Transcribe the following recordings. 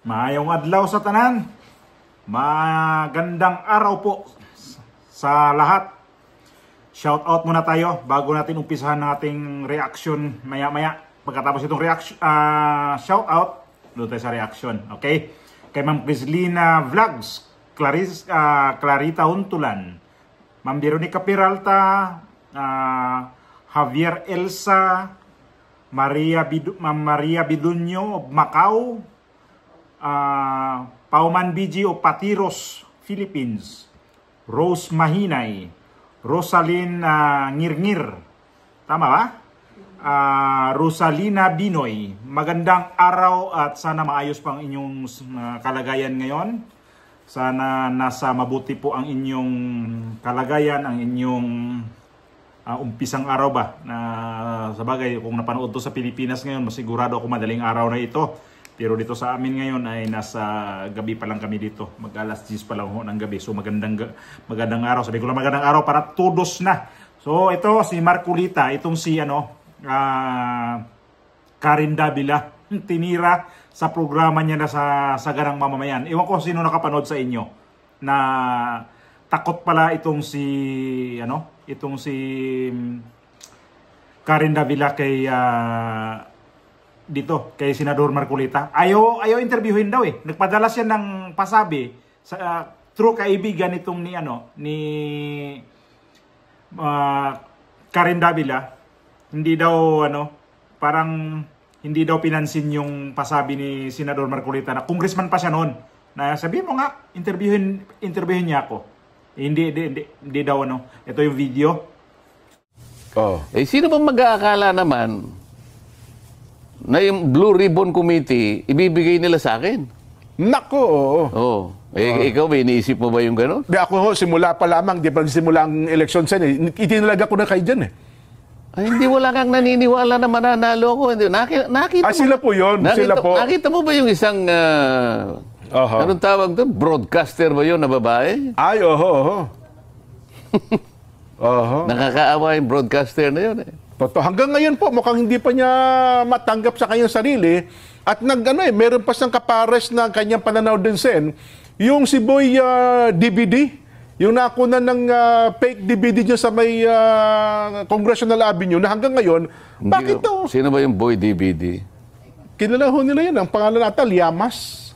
Maayong adlaw sa tanan. Magandang araw po sa lahat. Shout out muna tayo bago natin umpisahan ng ating reaction maya-maya. Pagkatapos itong shout out, doon tayo sa reaction. Okay? Kay Ma'am Crislina Vlogs, Clarita Huntulan, Ma'am Veronica Peralta, Javier Elsa, Ma'am Maria Bidunyo of Macau, Pauman BG o Patiros, Philippines, Rose Mahinay, Rosalyn Ngirngir, tama ba? Rosalina Binoy, magandang araw at sana maayos pa ang inyong kalagayan ngayon. Sana nasa mabuti po ang inyong kalagayan, ang inyong umpisang araw ba. Sa bagay, kung napanood to sa Pilipinas ngayon, masigurado ako madaling araw na ito. Pero dito sa amin ngayon ay nasa gabi pa lang kami dito. Mag-alas 10 pa lang ho ng gabi. So magandang araw. Sabi ko lang magandang araw para todos na. So ito si Marculita, itong si Karen Davila, tinira sa programa niya na sa Saganang Mamamayan. Ewan ko sino nakapanood sa inyo na takot pala itong si Karen Davila kay dito kay Senador Marculita. Ayaw interviewin daw eh. Nagpadala siya ng pasabi sa true kaibigan itong ni Karen Davila. Hindi daw parang hindi daw pinansin yung pasabi ni Senador Marculita na congressman pa siya noon. Na sabihin mo nga, interviewin niya ako. Hindi daw Ito yung video. Oh. Sino bang mag-aakala naman na yung Blue Ribbon Committee ibibigay nila sa akin? Nako, oo. Oh. Ikaw ba, iniisip mo ba yung gano'n? Di ako ho, simula pa lamang, di pa simula ang election sen itinalaga ko na kayo dyan eh. Ay, hindi wala kang naniniwala na mananalo ko. Nakita sila po yun. Sila po. Nakita mo ba yung isang, anong tawag doon? Broadcaster ba yun na babae? Ay, oho. Nakakaawa yung broadcaster na yun eh. Totoo. Hanggang ngayon po, mukhang hindi pa niya matanggap sa kanyang sarili. At meron pa siyang kapares na kanyang pananaw din sen. Yung si Boy DVD, yung nakunan ng fake DVD niya sa may Congressional Avenue na hanggang ngayon, bakit to? Sino ba yung Boy DVD? Kilala ho nila yan. Ang pangalan nata, Liamas.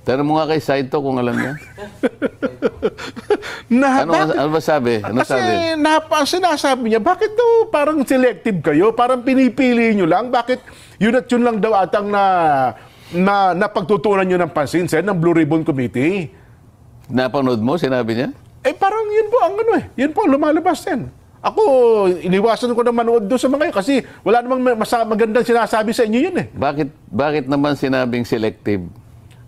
Tanong mo nga kay Saito kung alam niya. Ano ba sabi? Kasi sinasabi niya, bakit daw parang selective kayo? Parang pinipili nyo lang? Bakit yun at yun lang daw atang na pagtutunan nyo ng pansin sen ng Blue Ribbon Committee? Napanood mo, sinabi niya? Parang yun po ang yun po ang lumalabas sen. Ako, iniwasan ko na manood doon sa mga yun kasi wala namang magandang sinasabi sa inyo yun eh. Bakit naman sinabing selective?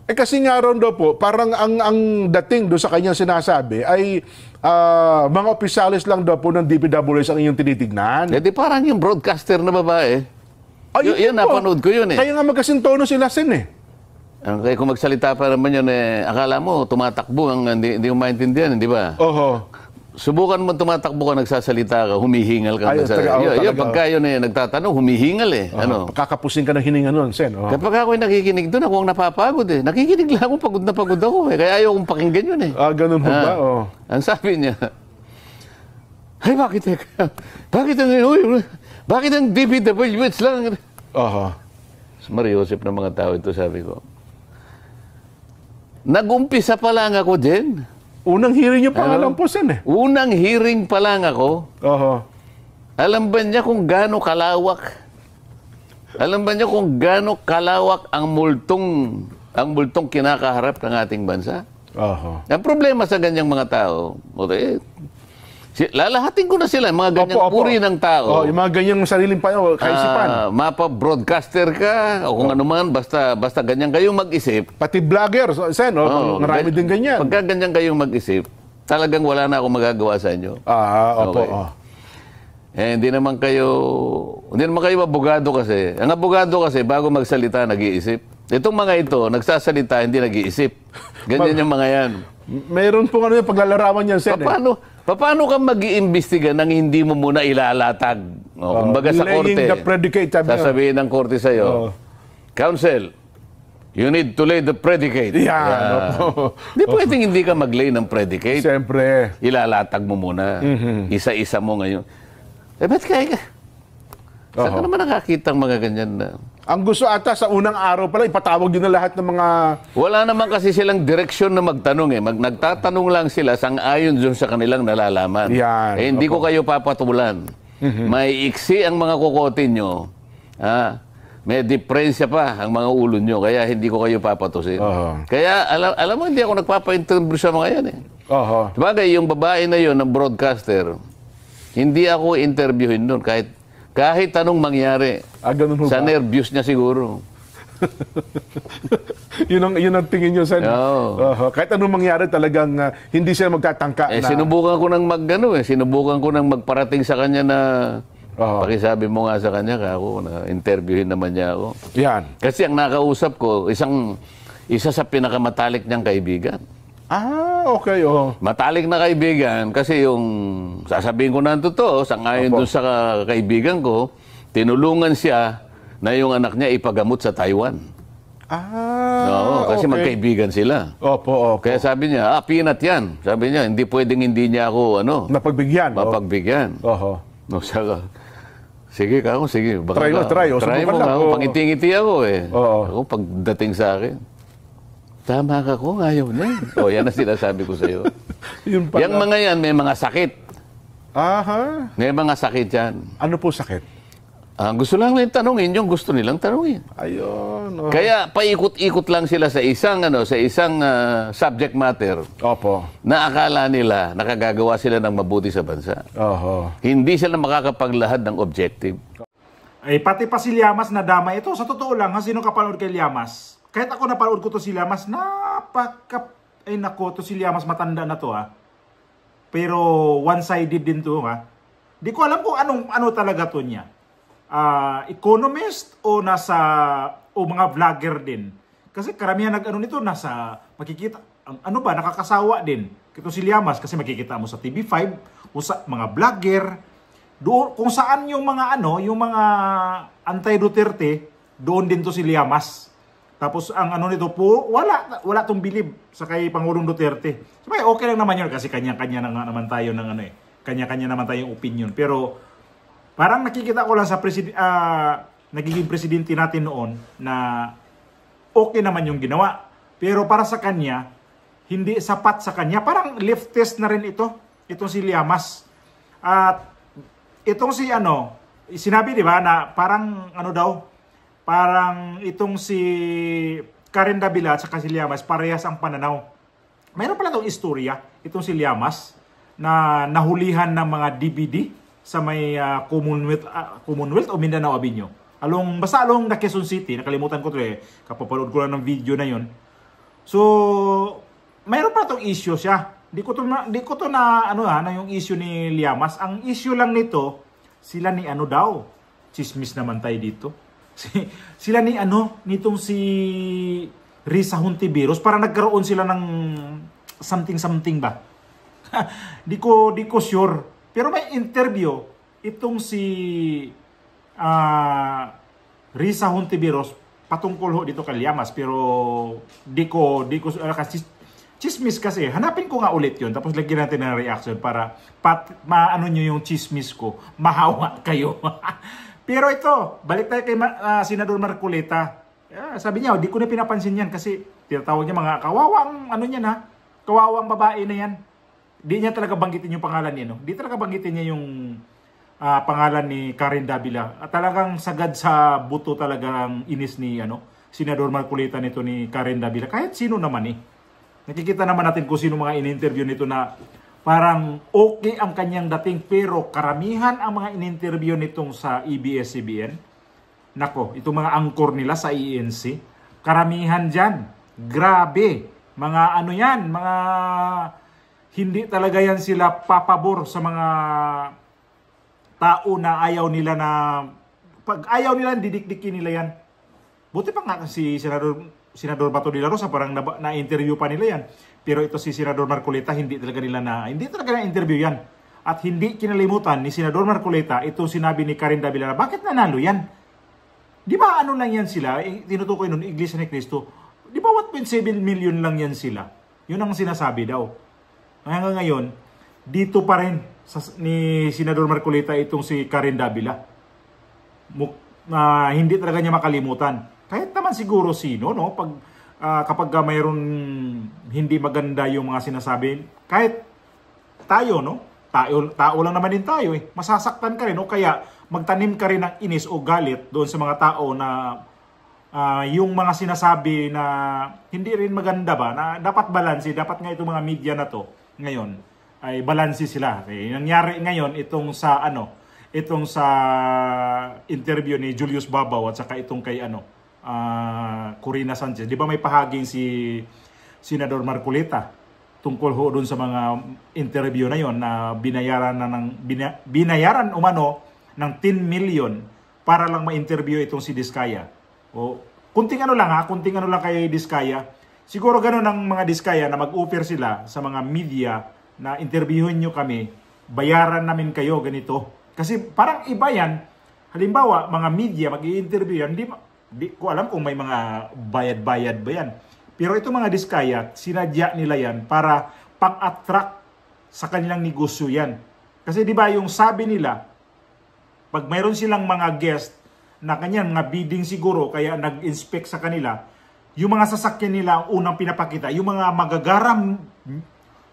Kasi nga ron daw po, parang ang dating doon sa kanyang sinasabi ay mga opisyalis lang daw po ng DPWH ang inyong tinitignan. Di parang yung broadcaster na babae. Yun, napanood ko yun eh. Kaya nga magkasintono sila sen eh. Kaya kung magsalita pa naman yun akala mo tumatakbo, hindi mo maintindihan, di ba? Oho. Subukan mo tumatakbo ka, nagsasalita ka, humihingal ka. Pagka yun nagtatanong, humihingal eh. Kakapusing ka ng hininga nun, sen. Kapag ako'y nakikinig doon, ako ang napapagod eh. Nakikinig lang ako, pagod na pagod ako eh. Kaya ayaw kong pakinggan yun eh. Ganun mo ba? Ang sabi niya, ay bakit ang DPWH lang? Mariusip ng mga tao ito, sabi ko. Nag-umpisa pa lang ako din. Unang hearing niyo pa lang po, sen eh. Unang hearing pa lang ako. Alam ba niya kung gaano kalawak? Alam ba niya kung gaano kalawak ang multong kinakaharap ng ating bansa? Ang problema sa ganyang mga tao, lalahatin ko na sila, mga ganyang puri ng tao. Yung mga ganyang sariling kaisipan. Mapa-broadcaster ka, o kung ano man, basta ganyan kayong mag-isip. Pati vlogger, sen, marami din ganyan. Pagka ganyan kayong mag-isip, talagang wala na akong magagawa sa inyo. Hindi naman kayo abogado kasi. Ang abogado kasi, bago magsalita, nag-iisip. Itong mga ito, nagsasalita, hindi nag-iisip. Ganyan yung mga yan. Meron po yung paglalarawan niyan, sen. Paano ka mag-iimbestiga nang hindi mo muna ilalatag? Kumbaga sa korte, the predicate, sasabihin ng korte sa'yo, Counsel, You need to lay the predicate. Yan. Hindi pwedeng hindi ka mag-lay ng predicate. Siyempre. Ilalatag mo muna. Isa-isa mo ngayon. Ba't kaya ka? Saan ka naman nakakita ang mga ganyan na? Ang gusto ata sa unang araw pala, ipatawag din na lahat ng mga... Wala naman kasi silang direksyon na magtanong eh. Nagtatanong lang sila sang-ayon dun sa kanilang nalalaman. Yan. Hindi ko kayo papatulan. May iksi ang mga kukotin nyo. May diferensya pa ang mga ulo nyo, kaya hindi ko kayo papatusin. Kaya alam mo, hindi ako nagpapa-interview sa mga yan eh. Sabagay, yung babae na yun, ng broadcaster, hindi ako interviewin doon kahit anong mangyari. Sa nervyos niya siguro. yun ang tingin nyo sa... kahit anong mangyari talagang hindi sila magtatangka na... Sinubukan ko nang magparating sa kanya na... Pakisabi mo nga sa kanya, ako, na interviewin naman niya ako. Yan. Kasi ang nakausap ko, isa sa pinakamatalik niyang kaibigan. Okay. Matalik na kaibigan kasi yung sasabihin ko na ang totoo, sangayon doon sa kaibigan ko, tinulungan siya na yung anak niya ipagamot sa Taiwan. Kasi magkaibigan sila. Opo. Kaya sabi niya, peanut yan. Sabi niya, hindi pwedeng hindi niya ako, mapagbigyan. Sige ka ako, sige. Try mo. Try mo ako. Pangiti-ngiti ako eh. Ako pagdating sa akin. Tama ka ko, ayaw na. Yan ang sinasabi ko sa'yo. Yung mga yan, may mga sakit. May mga sakit yan. Ano po sakit? Gusto lang nilang tanungin yung gusto nilang tanungin. Ayun. Kaya paikot-ikot lang sila sa isang subject matter. Na akala nila nakagagawa sila ng mabuti sa bansa. Hindi sila makakapaglahad ng objective. Ay pati pa si Llamas na dama ito. Sa totoo lang, sino kapanood kay Llamas? Kahit ako napanood ko to si Llamas, to si Llamas matanda na to Pero one-sided din to Di ko alam kung ano talaga to niya. Economist o mga vlogger din. Kasi karamihan nito nasa makikita nakakasawa din. Kito si Llamas kasi makikita mo sa TV5 o sa mga vlogger doon kung saan yung mga anti-Duterte, doon din to si Llamas. Tapos ang nito po, wala tong bilib sa kay Pangulong Duterte. Sabay okay lang naman yun kasi kanya-kanya naman tayo ng kanya-kanya naman tayong opinion. Pero parang nakikita ko lang sa nagiging presidente natin noon na okay naman yung ginawa. Pero para sa kanya, hindi sapat sa kanya. Parang leftist na rin itong si Llamas. At itong si sinabi di ba na parang parang itong si Karen Davila at saka si Llamas, parehas ang pananaw. Mayroon pala itong istorya, itong si Llamas, na nahulihan ng mga DVD sa may Commonwealth o Mindanao Avenue. Basta along na Quezon City, nakalimutan ko ito kapapanood ko lang ng video na yun. So, mayroon pa itong issue siya. Di ko to na yung issue ni Llamas. Ang issue lang nito, sila ni chismis naman tayo dito. Sila ni nitong si Risa Hontiveros, para nagkaroon sila ng something ba? Di ko sure. Pero may interview itong si Risa Hontiveros patungkol dito kay Llamas, pero di ko kasi chismis kasi. Hanapin ko nga ulit 'yon tapos lagyan natin ng reaction para maano niyo yung chismis ko, mahawa kayo. Pero ito, balik tayo kay Senador Marcoleta. Sabi niya, di ko na pinapansin yan kasi tinatawag niya mga kawawang kawawang babae na yan. Di niya talaga banggitin yung pangalan niya, Di talaga banggitin niya yung pangalan ni Karen Davila. At talagang sagad sa buto talagang inis ni Senador Marcoleta nito ni Karen Davila. Kahit sino naman Nakikita naman natin kung sino mga in-interview nito na parang okay ang kanyang dating, pero karamihan ang mga in-interview nitong sa ABS-CBN. Nako, itong mga angkor nila sa ENC, karamihan dyan. Grabe. Mga mga hindi talaga yan sila papabor sa mga tao na ayaw nila pag ayaw nila, didikdikin nila yan. Buti pa nga si Senador Bato de la Rosa, parang na-interview pa nila yan. Pero ito si Senador Marcoleta, hindi talaga na-interview yan. At hindi kinalimutan ni Senador Marcoleta, ito sinabi ni Karen Davila, bakit nanalo yan? Di ba lang yan sila, tinutukoy nun, Iglesia ni Cristo, Di ba 1.7 million lang yan sila? Yun ang sinasabi daw. Hanggang ngayon, dito pa rin ni Senador Marcolita itong si Karen Davila. Hindi talaga niya makalimutan. Kahit naman siguro sino, no? Kapag mayroon hindi maganda yung mga sinasabi, kahit tayo, no? Tao lang naman din tayo eh. Masasaktan ka rin, no? Kaya magtanim ka rin ng inis o galit doon sa mga tao na yung mga sinasabi na hindi rin maganda ba, na dapat balanse, dapat nga itong mga media na to ngayon ay balanse sila. Okay? Nangyari ngayon itong sa interview ni Julius Babaw at saka itong kay Corina Sanchez. Di ba may pahaging si Senador Marcolita tungkol ho doon sa mga interview na yon na binayaran umano ng 10 million para lang ma-interview itong si Diskaya. O kunting ano lang kay Diskaya. Siguro ganoon ang mga Diskaya na mag-offer sila sa mga media na interviewin nyo kami, bayaran namin kayo ganito. Kasi parang iba yan. Halimbawa, mga media mag-i-interview yan, di ko alam kung may mga bayad-bayad ba yan. Pero ito mga Diskaya, sinadya nila yan para pang-attract sa kanilang negosyo yan. Kasi di ba yung sabi nila, pag mayroon silang mga guest na kanyang mga bidding siguro, kaya nag-inspect sa kanila, yung mga sasakyan nila ang unang pinapakita, yung mga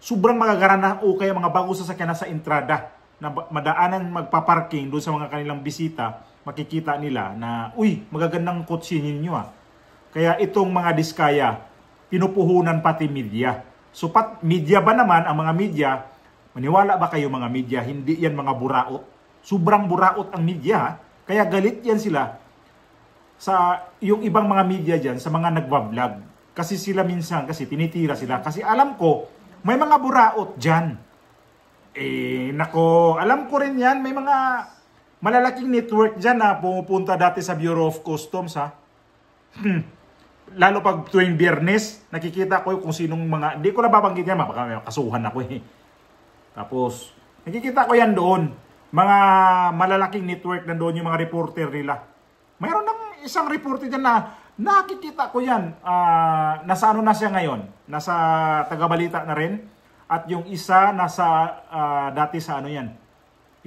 sobrang magagara na o kaya mga bagong sasakyan na sa entrada, na madaanan magpaparking doon sa mga kanilang bisita, makikita nila na, uy, magagandang kotse ninyo ah. Kaya itong mga Diskaya, pinupuhunan pati media. So media ba naman, ang mga media, maniwala ba kayo mga media, hindi yan mga buraot. Sobrang buraot ang media ha? Kaya galit yan sila sa yung ibang mga media dyan, sa mga nagbablog. Kasi sila minsan, kasi tinitira sila. Kasi alam ko, may mga buraot dyan. Alam ko rin yan, may mga malalaking network dyan na pumupunta dati sa Bureau of Customs ha. Lalo pag tuwing Biyernes, nakikita ko kung sinong mga, hindi ko na babanggit yan, baka kasuhan ako eh. Tapos, nakikita ko yan doon. Mga malalaking network na doon yung mga reporter nila. Mayroon ng isang reporter dyan na nakikita ko yan. Nasa ano na siya ngayon? Nasa Tagabalita na rin. At yung isa nasa dati sa ano yan.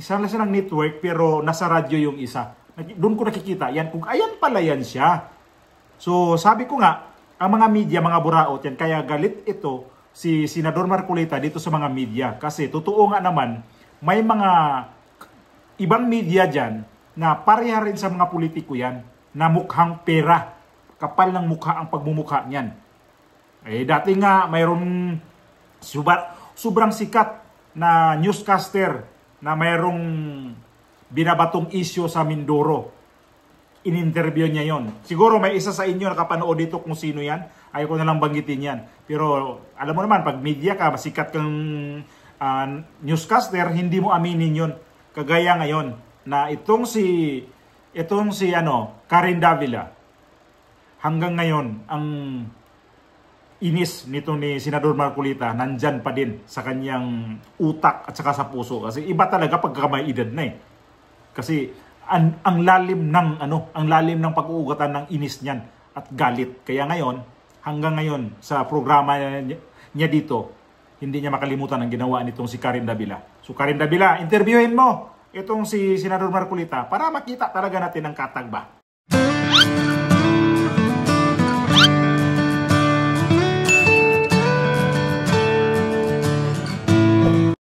Isa na siya ng network pero nasa radyo yung isa. Doon ko nakikita yan. Kung ayan pala yan siya. So sabi ko nga, ang mga media, mga buraot yan. Kaya galit ito si Senador Marcolita dito sa mga media. Kasi totoo nga naman, may mga ibang media dyan na pareha rin sa mga politiko yan na mukhang pera. Kapal ng mukha ang pagmumukha niyan. Dati nga mayroong sobrang sikat na newscaster na mayroong binabatong issue sa Mindoro. In-interview niya yon. Siguro may isa sa inyo nakapanood dito kung sino yan. Ayaw ko na lang banggitin yan. Pero alam mo naman, pag media ka, masikat kang newscaster, hindi mo aminin yon. Kagaya ngayon na itong si Karen Davila, hanggang ngayon ang inis nito ni Senador Marcolita nandyan pa din sa kanyang utak at saka sa puso. Kasi iba talaga pagka may edad na eh. Kasi ang lalim ng pag-uugatan ng inis niyan at galit. Kaya ngayon, hanggang ngayon sa programa niya dito, hindi niya makalimutan ang ginawa nitong si Karen Davila. So Karen Davila, interviewin mo itong si Senador Marcolita para makita talaga natin ang katag ba.